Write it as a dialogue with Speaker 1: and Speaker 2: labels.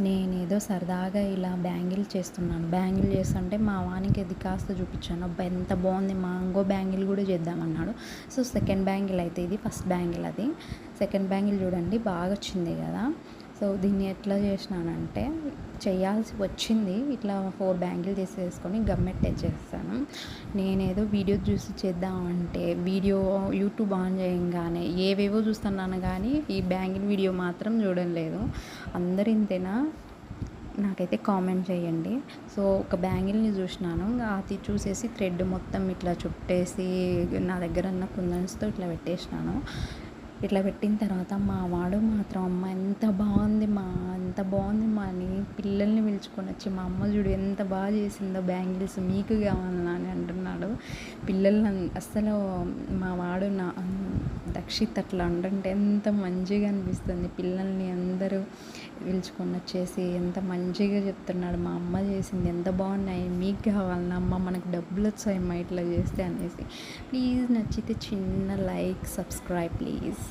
Speaker 1: నేనేదో సరదాగా ఇలా బ్యాంగిల్ చేస్తున్నాను. బ్యాంగిల్ చేస్తుంటే మా వానికి అది కాస్త చూపించాను. అబ్బా! ఎంత బాగుంది మా ఇంకో బ్యాంగిల్ కూడా చేద్దామన్నాడు. సో, సెకండ్ బ్యాంగిల్ అయితే ఇది. ఫస్ట్ బ్యాంగిల్ అది. సెకండ్ బ్యాంగిల్ చూడండి బాగా వచ్చింది కదా! సో, దీన్ని ఎట్లా చేసినానంటే చేయాల్సి వచ్చింది. ఇట్లా 4 బ్యాంగిల్ తీసేసుకొని గమ్మెట్టేసేసాను. నేనేదో వీడియో చూసి చేద్దామంటే యూట్యూబ్ ఆన్ చేయంగానే ఏవేవో చూస్తున్నాను కానీ ఈ బ్యాంగిల్ వీడియో మాత్రం చూడడం లేదు. అందరూ ఇంతేనా? నాకైతే కామెంట్ చేయండి. సో, ఒక బ్యాంగిల్ని చూసినాను. అది చూసేసి థ్రెడ్ మొత్తం ఇట్లా చుట్టేసి నా దగ్గర ఉన్న కుందన్స్తో ఇట్లా పెట్టేసినాను. ఇట్లా పెట్టిన తర్వాత మా వాడు మాత్రం అమ్మ ఎంత బాగుంది మా అని పిల్లల్ని పిలుచుకొని వచ్చి మా అమ్మ చూడు ఎంత బాగా చేసిందో బ్యాంగిల్స్ మీకు కావాలన్నా అని అంటున్నాడు. పిల్లల్ని అస్సలు మా వాడు దక్షిత్ అట్లా అంటుంటే ఎంత మంచిగా అనిపిస్తుంది. పిల్లల్ని అందరూ పిలుచుకొని వచ్చేసి ఎంత మంచిగా చెప్తున్నాడు. మా అమ్మ చేసింది ఎంత బాగున్నాయి మీకు కావాలన్నా అమ్మ మనకు డబ్బులు వచ్చాయమ్మా ఇట్లా చేస్తే అనేసి. ప్లీజ్ నచ్చితే చిన్న లైక్ సబ్స్క్రైబ్ ప్లీజ్.